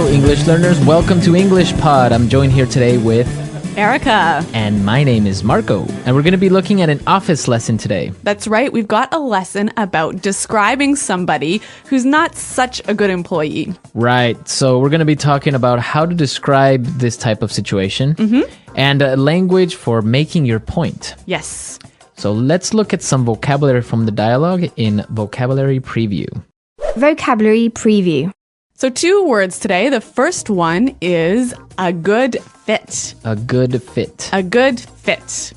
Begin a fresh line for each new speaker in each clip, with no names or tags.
English learners. Welcome to English Pod. I'm joined here today with
Erica.
And my name is Marco. And we're going to be looking at an office lesson today.
That's right. We've got a lesson about describing somebody who's not such a good employee.
Right. So we're going to be talking about how to describe this type of situation and a language for making your point.
Yes.
So let's look at some vocabulary from the dialogue in Vocabulary Preview.
Vocabulary Preview.
So 2 words today. The first one is a good fit.
A good fit.
A good fit.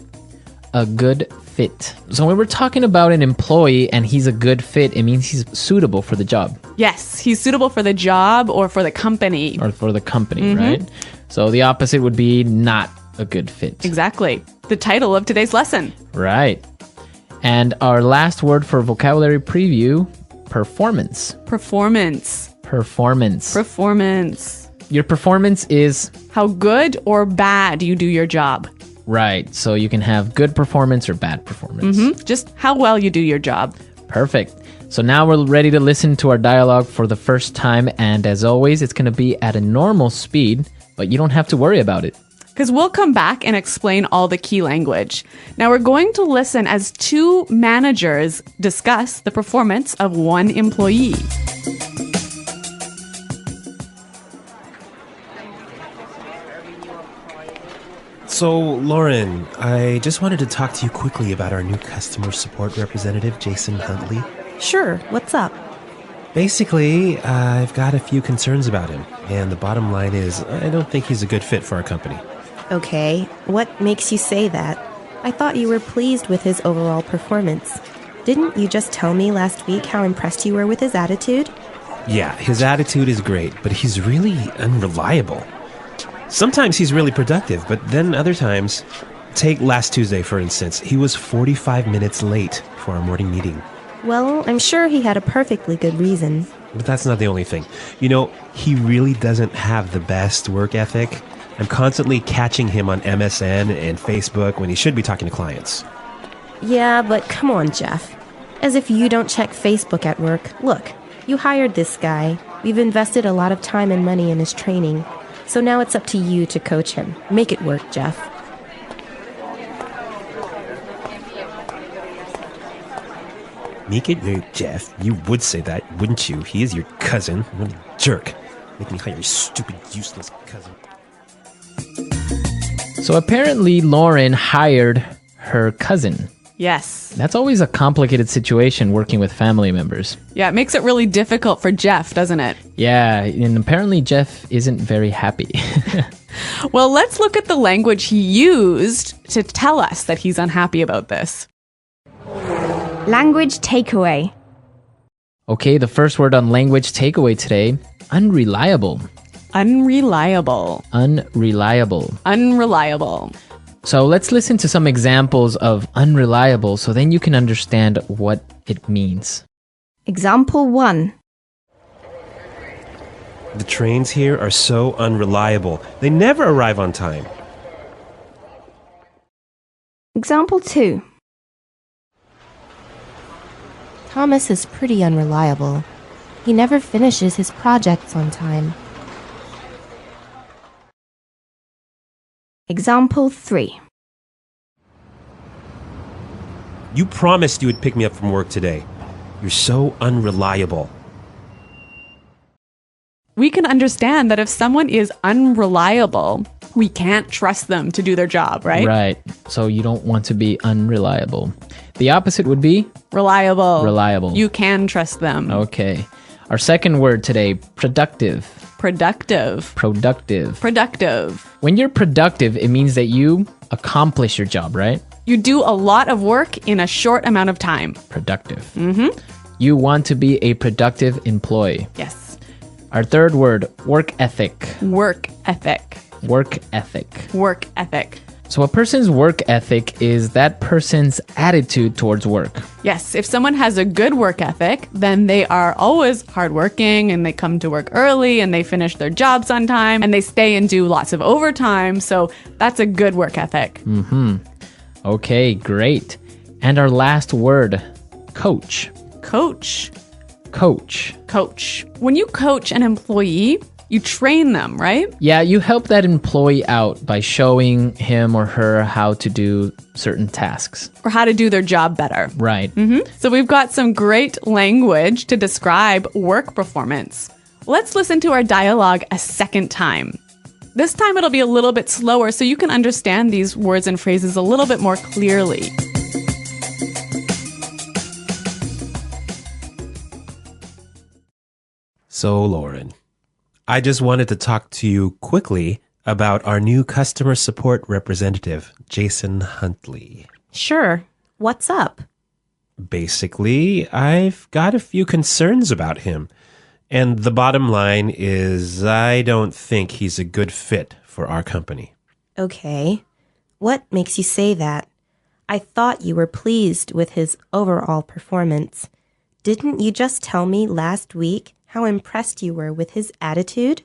A good fit. So when we're talking about an employee and he's a good fit, it means he's suitable for the job.
Yes, he's suitable for the job or for the company.
Or for the company, right? So the opposite would be not a good fit.
Exactly. The title of today's lesson.
Right. And our last word for vocabulary preview, performance.
Performance.
Performance.
Performance.
Your performance is...
How good or bad you do your job.
Right. So you can have good performance or bad performance.
Just how well you do your job.
Perfect. So now we're ready to listen to our dialogue for the first time. And as always, it's going to be at a normal speed, but you don't have to worry about it.
Because we'll come back and explain all the key language. Now we're going to listen as 2 managers discuss the performance of one employee.
So, Lauren, I just wanted to talk to you quickly about our new customer support representative, Jason Huntley.
Sure, what's up?
Basically, I've got a few concerns about him, and the bottom line is I don't think he's a good fit for our company.
Okay, what makes you say that? I thought you were pleased with his overall performance. Didn't you just tell me last week how impressed you were with his attitude?
Yeah, his attitude is great, but he's really unreliable. Sometimes he's really productive, but then other times... Take last Tuesday, for instance. He was 45 minutes late for our morning meeting.
Well, I'm sure he had a perfectly good reason.
But that's not the only thing. You know, he really doesn't have the best work ethic. I'm constantly catching him on MSN and Facebook when he should be talking to clients.
Yeah, but come on, Jeff. As if you don't check Facebook at work. Look, you hired this guy. We've invested a lot of time and money in his training. So now it's up to you to coach him. Make it work, Jeff.
Make it work, Jeff. You would say that, wouldn't you? He is your cousin. What a jerk. Make me hire your stupid, useless cousin.
So apparently Lauren hired her cousin.
Yes.
That's always a complicated situation working with family members.
Yeah, it makes it really difficult for Jeff, doesn't it?
Yeah, and apparently Jeff isn't very happy.
Well, let's look at the language he used to tell us that he's unhappy about this.
Language takeaway.
Okay, the first word on language takeaway today, unreliable.
Unreliable.
Unreliable.
Unreliable.
So let's listen to some examples of unreliable so then you can understand what it means.
Example 1.
The trains here are so unreliable. They never arrive on time.
Example 2.
Thomas is pretty unreliable. He never finishes his projects on time.
Example 3.
You promised you would pick me up from work today. You're so unreliable.
We can understand that if someone is unreliable, we can't trust them to do their job, right?
Right. So you don't want to be unreliable. The opposite would be?
Reliable.
Reliable.
You can trust them.
Okay. Our second word today, productive.
Productive.
Productive.
Productive.
When you're productive, it means that you accomplish your job, right?
You do a lot of work in a short amount of time.
Productive. You want to be a productive employee.
Yes.
Our third word, work ethic.
Work ethic.
Work ethic.
Work ethic.
So a person's work ethic is that person's attitude towards work.
Yes, if someone has a good work ethic, then they are always hardworking and they come to work early and they finish their jobs on time and they stay and do lots of overtime. So that's a good work ethic.
Okay, great. And our last word, coach.
Coach.
Coach.
Coach. When you coach an employee, You train them, right?
Yeah, you help that employee out by showing him or her how to do certain tasks.
Or how to do their job better.
Right.
So we've got some great language to describe work performance. Let's listen to our dialogue a second time. This time it'll be a little bit slower so you can understand these words and phrases a little bit more clearly.
So, Lauren, I just wanted to talk to you quickly about our new customer support representative, Jason Huntley.
Sure. What's up?
Basically, I've got a few concerns about him. And the bottom line is I don't think he's a good fit for our company.
Okay. What makes you say that? I thought you were pleased with his overall performance. Didn't you just tell me last week how impressed you were with his attitude?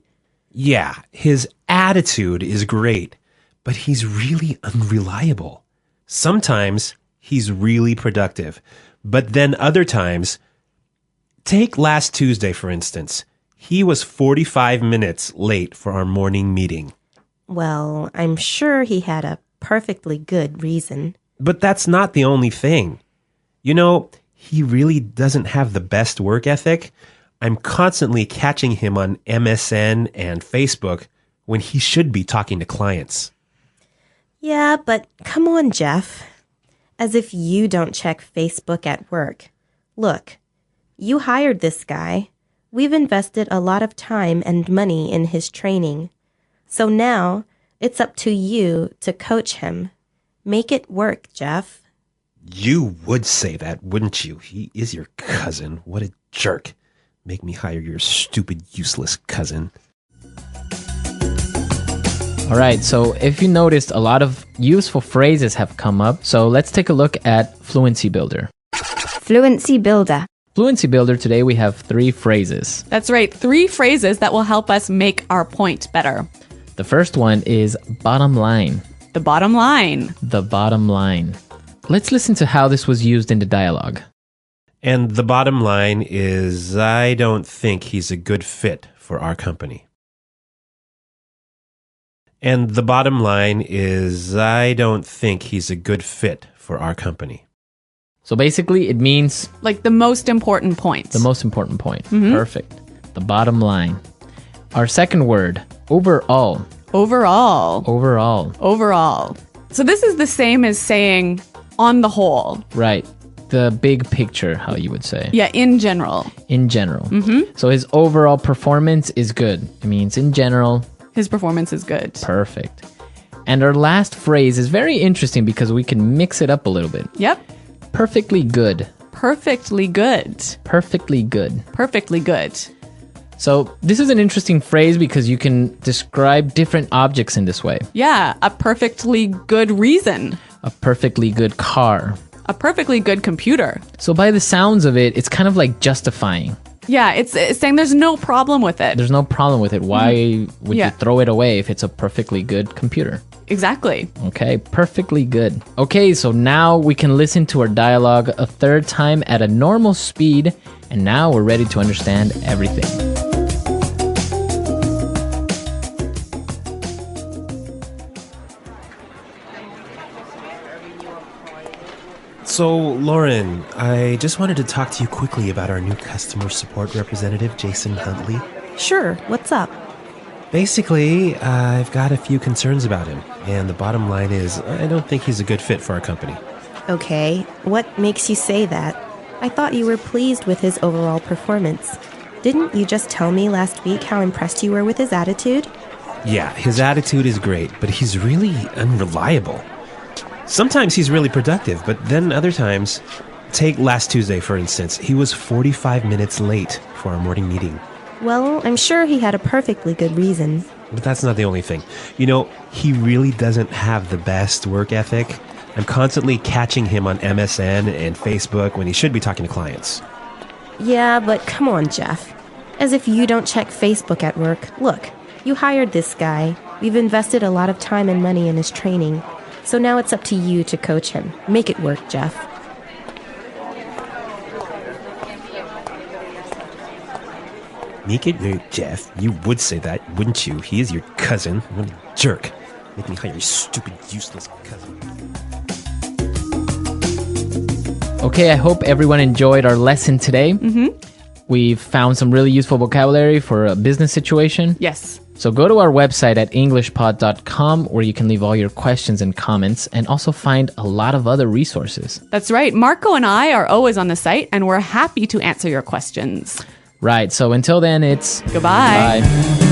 Yeah, his attitude is great, but he's really unreliable. Sometimes he's really productive, but then other times, take last Tuesday, for instance. He was 45 minutes late for our morning meeting.
Well, I'm sure he had a perfectly good reason.
But that's not the only thing. You know, he really doesn't have the best work ethic. I'm constantly catching him on MSN and Facebook when he should be talking to clients.
Yeah, but come on, Jeff. As if you don't check Facebook at work. Look, you hired this guy. We've invested a lot of time and money in his training. So now it's up to you to coach him. Make it work, Jeff.
You would say that, wouldn't you? He is your cousin. What a jerk. Make me hire your stupid, useless cousin.
All right, so if you noticed, a lot of useful phrases have come up. So let's take a look at Fluency Builder.
Fluency Builder.
Fluency Builder, today we have 3 phrases.
That's right, 3 phrases that will help us make our point better.
The first one is bottom line.
The bottom line.
The bottom line. Let's listen to how this was used in the dialogue.
And the bottom line is I don't think he's a good fit for our company. And the bottom line is I don't think he's a good fit for our company.
So basically, it means
Like the most important point.
the most important point. Perfect. The bottom line. Our second word, overall.
Overall.
Overall.
Overall. So this is the same as saying on the whole.
Right. The big picture, how you would say.
Yeah, in general.
In general. So his overall performance is good. It means in general,
His performance is good.
perfect. And our last phrase is very interesting because we can mix it up a little bit.
Yep.
Perfectly good.
Perfectly good.
Perfectly good.
Perfectly good.
So this is an interesting phrase because you can describe different objects in this way.
Yeah, a perfectly good reason.
A perfectly good car.
A perfectly good computer.
So by the sounds of it, it's kind of like justifying.
Yeah, it's saying there's no problem with it.
There's no problem with it. Why would
Yeah.
you throw it away if it's a perfectly good computer?
Exactly.
Okay, perfectly good. Okay, so now we can listen to our dialogue a third time at a normal speed, and now we're ready to understand everything.
So, Lauren, I just wanted to talk to you quickly about our new customer support representative, Jason Huntley.
Sure. What's up?
Basically, I've got a few concerns about him, and the bottom line is I don't think he's a good fit for our company.
Okay. What makes you say that? I thought you were pleased with his overall performance. Didn't you just tell me last week how impressed you were with his attitude?
Yeah, his attitude is great, but he's really unreliable. Sometimes he's really productive, but then other times, take last Tuesday, for instance. He was 45 minutes late for our morning meeting.
Well, I'm sure he had a perfectly good reason.
But that's not the only thing. You know, he really doesn't have the best work ethic. I'm constantly catching him on MSN and Facebook when he should be talking to clients.
Yeah, but come on, Jeff. As if you don't check Facebook at work. Look, you hired this guy. We've invested a lot of time and money in his training. So now it's up to you to coach him. Make it work, Jeff.
Make it no, Jeff. You would say that, wouldn't you? He is your cousin. What a jerk. Make me hire your stupid, useless cousin.
Okay, I hope everyone enjoyed our lesson today. We've found some really useful vocabulary for a business situation.
Yes.
So go to our website at englishpod.com where you can leave all your questions and comments and also find a lot of other resources.
That's right. Marco and I are always on the site, and we're happy to answer your questions.
Right, so until then, it's
Goodbye.
Bye.